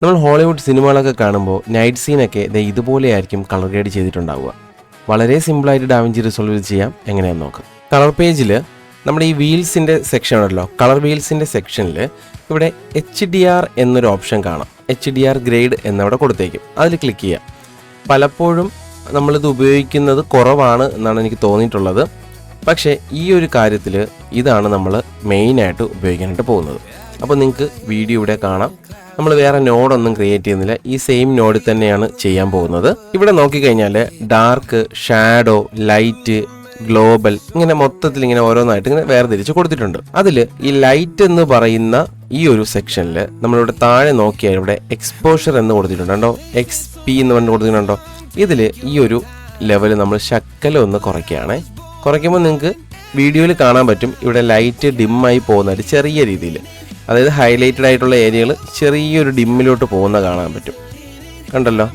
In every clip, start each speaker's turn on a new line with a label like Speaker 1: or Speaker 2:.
Speaker 1: നമ്മൾ ഹോളിവുഡ് സിനിമകളൊക്കെ കാണുമ്പോൾ നൈറ്റ് സീനൊക്കെ ഇതുപോലെയായിരിക്കും കളർ ഗ്രേഡ് ചെയ്തിട്ടുണ്ടാവുക. വളരെ സിമ്പിളായിട്ട് ഡാവിഞ്ചി റിസോൾവ് ചെയ്യാം. എങ്ങനെയാണെന്ന് നോക്കാം. കളർ പേജിൽ നമ്മുടെ ഈ വീൽസിൻ്റെ സെക്ഷൻ ഉണ്ടല്ലോ, കളർ വീൽസിൻ്റെ സെക്ഷനിൽ ഇവിടെ HDR എന്നൊരു ഓപ്ഷൻ കാണാം. HDR ഗ്രേഡ് എന്നവിടെ കൊടുത്തേക്കും. അതിൽ ക്ലിക്ക് ചെയ്യാം. പലപ്പോഴും നമ്മളിത് ഉപയോഗിക്കുന്നത് കുറവാണ് എന്നാണ് എനിക്ക് തോന്നിയിട്ടുള്ളത്. പക്ഷേ ഈ ഒരു കാര്യത്തിൽ ഇതാണ് നമ്മൾ മെയിനായിട്ട് ഉപയോഗിക്കാനായിട്ട് പോകുന്നത്. അപ്പോൾ നിങ്ങൾക്ക് വീഡിയോ ഇവിടെ കാണാം. നമ്മൾ വേറെ നോഡൊന്നും ക്രിയേറ്റ് ചെയ്യുന്നില്ല. ഈ സെയിം നോഡിൽ തന്നെയാണ് ചെയ്യാൻ പോകുന്നത്. ഇവിടെ നോക്കിക്കഴിഞ്ഞാൽ ഡാർക്ക്, ഷാഡോ, ലൈറ്റ്, ഗ്ലോബൽ ഇങ്ങനെ മൊത്തത്തിൽ ഇങ്ങനെ ഓരോന്നായിട്ട് ഇങ്ങനെ വേർതിരിച്ച് കൊടുത്തിട്ടുണ്ട്. അതിൽ ഈ ലൈറ്റ് എന്ന് പറയുന്ന ഈ ഒരു സെക്ഷനിൽ നമ്മളിവിടെ താഴെ നോക്കിയാൽ ഇവിടെ എക്സ്പോഷർ എന്ന് കൊടുത്തിട്ടുണ്ടോ, XP എന്ന് പറഞ്ഞ് കൊടുത്തിട്ടുണ്ടോ. ഇതിൽ ഈ ഒരു ലെവൽ നമ്മൾ ശക്കലം ഒന്ന് കുറയ്ക്കുകയാണേ. കുറയ്ക്കുമ്പോൾ നിങ്ങൾക്ക് വീഡിയോയിൽ കാണാൻ പറ്റും ഇവിടെ ലൈറ്റ് ഡിമ്മായി പോകുന്നതായിട്ട് ചെറിയ രീതിയിൽ, അതായത് ഹൈലൈറ്റഡ് ആയിട്ടുള്ള ഏരിയകൾ ചെറിയൊരു ഡിമ്മിലോട്ട് പോകുന്ന കാണാൻ പറ്റും. കണ്ടല്ലോ,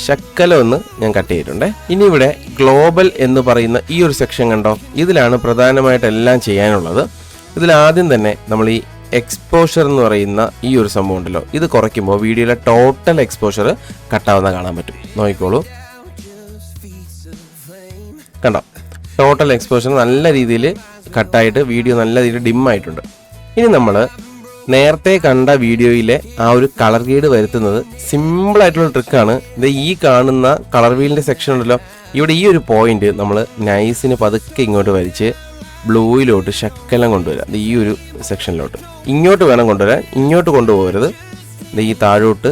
Speaker 1: ശക്കലം ഒന്ന് ഞാൻ കട്ട് ചെയ്തിട്ടുണ്ട്. ഇനി ഇവിടെ ഗ്ലോബൽ എന്ന് പറയുന്ന ഈ ഒരു സെക്ഷൻ കണ്ടോ, ഇതിലാണ് പ്രധാനമായിട്ട് എല്ലാം ചെയ്യാനുള്ളത്. ഇതിലാദ്യം തന്നെ നമ്മൾ ഈ എക്സ്പോഷർ എന്ന് പറയുന്ന ഈ ഒരു സംഭവം ഉണ്ടല്ലോ, ഇത് കുറയ്ക്കുമ്പോൾ വീഡിയോയിലെ ടോട്ടൽ എക്സ്പോഷർ കട്ടാവുന്ന കാണാൻ പറ്റും. നോക്കിക്കോളൂ, കണ്ടോ, ടോട്ടൽ എക്സ്പോഷർ നല്ല രീതിയിൽ കട്ടായിട്ട് വീഡിയോ നല്ല രീതിയിൽ ഡിമ്മായിട്ടുണ്ട്. ഇനി നമ്മൾ നേരത്തെ കണ്ട വീഡിയോയിലെ ആ ഒരു കളർ ഗ്രേഡ് വരുത്തുന്നത് സിമ്പിളായിട്ടുള്ള ട്രിക്കാണ്. ഇത് ഈ കാണുന്ന കളർ വീലിൻ്റെ സെക്ഷൻ ഉണ്ടല്ലോ, ഇവിടെ ഈ ഒരു പോയിന്റ് നമ്മൾ നൈസിന് പതുക്കെ ഇങ്ങോട്ട് വലിച്ച് ബ്ലൂയിലോട്ട് ശക്കലം കൊണ്ടുവരിക. അത് ഈ ഒരു സെക്ഷനിലോട്ട് ഇങ്ങോട്ട് വേണം കൊണ്ടുവരാൻ, ഇങ്ങോട്ട് കൊണ്ടുപോകരുത്. ഈ താഴോട്ട്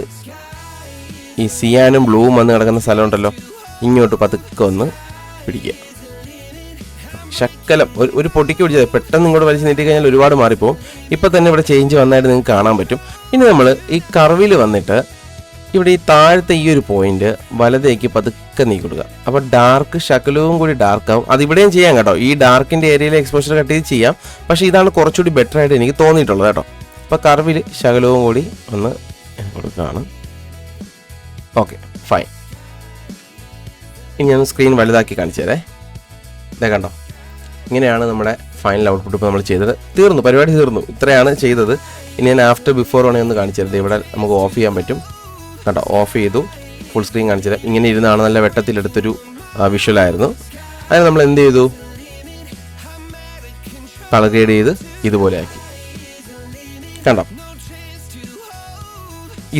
Speaker 1: ഈ സിയാനും ബ്ലൂവും വന്ന് കിടക്കുന്ന സ്ഥലം ഉണ്ടല്ലോ, ഇങ്ങോട്ട് പതുക്കെ ഒന്ന് പിടിക്കുക. ശക്കലം ഒരു പൊട്ടിക്ക് പിടിച്ചത് പെട്ടെന്ന് ഇങ്ങോട്ട് വലിച്ച് നീട്ടി കഴിഞ്ഞാൽ ഒരുപാട് മാറിപ്പോവും. ഇപ്പം തന്നെ ഇവിടെ ചേഞ്ച് വന്നായിട്ട് നിങ്ങൾക്ക് കാണാൻ പറ്റും. ഇനി നമ്മൾ ഈ കർവിൽ വന്നിട്ട് ഇവിടെ ഈ താഴത്തെ ഈ ഒരു പോയിന്റ് വലതേക്ക് പതുക്കെ നീക്കി കൊടുക്കുക. അപ്പോൾ ഡാർക്ക് ശകലവും കൂടി ഡാർക്കാവും. അത് ഇവിടെയും ചെയ്യാം കേട്ടോ, ഈ ഡാർക്കിൻ്റെ ഏരിയയിലെ എക്സ്പോഷർ കട്ട് ചെയ്ത് ചെയ്യാം. പക്ഷേ ഇതാണ് കുറച്ചുകൂടി ബെറ്റർ ആയിട്ട് എനിക്ക് തോന്നിയിട്ടുള്ളത് കേട്ടോ. അപ്പോൾ കർവിൽ ശകലവും കൂടി ഒന്ന് കൊടുക്കുകയാണ്. Okay, fine. ഇനി ഞാൻ സ്ക്രീൻ വലുതാക്കി കാണിച്ചു തരേ. ഇതേ കണ്ടോ, ഇങ്ങനെയാണ് നമ്മുടെ ഫൈനൽ ഔട്ട്പുട്ട്. ഇപ്പോൾ നമ്മൾ ചെയ്തത് തീർന്നു, പരിപാടി തീർന്നു. ഇത്രയാണ് ചെയ്തത്. ഇനി ഞാൻ ആഫ്റ്റർ ബിഫോർ വേണമെങ്കിൽ ഒന്ന് കാണിച്ചു തരുന്നത്. ഇവിടെ നമുക്ക് ഓഫ് ചെയ്യാൻ പറ്റും കേട്ടോ. ഓഫ് ചെയ്തു, ഫുൾ സ്ക്രീൻ കാണിച്ചു തരാം. ഇങ്ങനെ ഇരുന്നാണ് നല്ല വെട്ടത്തിലെടുത്തൊരു വിഷ്വലായിരുന്നു. അതിന് നമ്മൾ എന്ത് ചെയ്തു, കളർ ഗ്രേഡ് ചെയ്ത് ഇതുപോലെ ആക്കി. കണ്ടോ,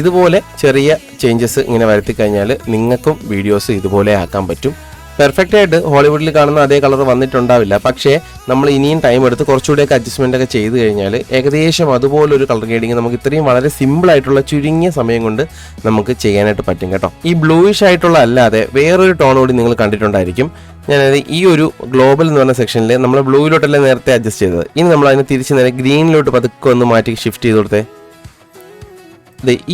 Speaker 1: ഇതുപോലെ ചെറിയ ചേഞ്ചസ് ഇങ്ങനെ വരുത്തി കഴിഞ്ഞാൽ നിങ്ങൾക്കും വീഡിയോസ് ഇതുപോലെ ആക്കാൻ പറ്റും. പെർഫെക്റ്റ് ആയിട്ട് ഹോളിവുഡിൽ കാണുന്ന അതേ കളർ വന്നിട്ടുണ്ടാവില്ല. പക്ഷേ നമ്മൾ ഇനിയും ടൈം എടുത്ത് കുറച്ചുകൂടെയൊക്കെ അഡ്ജസ്റ്റ്മെൻ്റ് ഒക്കെ ചെയ്ത് കഴിഞ്ഞാൽ ഏകദേശം അതുപോലൊരു കളർ ഗ്രേഡിങ് നമുക്ക് ഇത്രയും വളരെ സിമ്പിളായിട്ടുള്ള ചുരുങ്ങിയ സമയം കൊണ്ട് നമുക്ക് ചെയ്യാനായിട്ട് പറ്റും കേട്ടോ. ഈ ബ്ലൂയിഷ് ആയിട്ടുള്ള അല്ലാതെ വേറൊരു ടോൺ കൂടി നിങ്ങൾ കണ്ടിട്ടുണ്ടായിരിക്കും. ഞാനത് ഈ ഒരു ഗ്ലോബൽ എന്ന് പറഞ്ഞ സെക്ഷനിൽ നമ്മൾ ബ്ലൂയിലോട്ടല്ലേ നേരത്തെ അഡ്ജസ്റ്റ് ചെയ്തത്. ഇനി നമ്മൾ അതിനെ തിരിച്ച് നേരെ ഗ്രീനിലോട്ട് പതുക്കെ ഒന്ന് മാറ്റി ഷിഫ്റ്റ് ചെയ്ത് കൊടുത്തേ.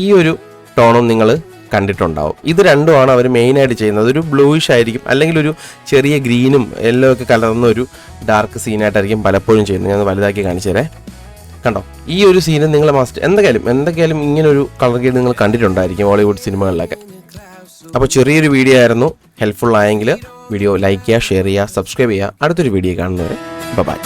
Speaker 1: ഈ ഒരു ടോണും നിങ്ങൾ കണ്ടിട്ടുണ്ടാവും. ഇത് രണ്ടുമാണ് അവർ മെയിനായിട്ട് ചെയ്യുന്നത്. ഒരു ബ്ലൂയിഷ് ആയിരിക്കും, അല്ലെങ്കിൽ ഒരു ചെറിയ ഗ്രീനും യെല്ലോ ഒക്കെ കലർന്ന ഒരു ഡാർക്ക് സീനായിട്ടായിരിക്കും പലപ്പോഴും ചെയ്യുന്നത്. ഞാൻ വലുതാക്കി കാണിച്ചു തരേ. കണ്ടോ, ഈ ഒരു സീന് നിങ്ങൾ എന്തൊക്കെയാലും ഇങ്ങനൊരു കളർ ഗ്രേഡ് നിങ്ങൾ കണ്ടിട്ടുണ്ടായിരിക്കും ഹോളിവുഡ് സിനിമകളിലൊക്കെ. അപ്പോൾ ചെറിയൊരു വീഡിയോ ആയിരുന്നു. ഹെൽപ്ഫുൾ ആയെങ്കിൽ വീഡിയോ ലൈക്ക് ചെയ്യുക, ഷെയർ ചെയ്യുക, സബ്സ്ക്രൈബ് ചെയ്യുക. അടുത്തൊരു വീഡിയോ കാണുന്നവരെ ബൈ.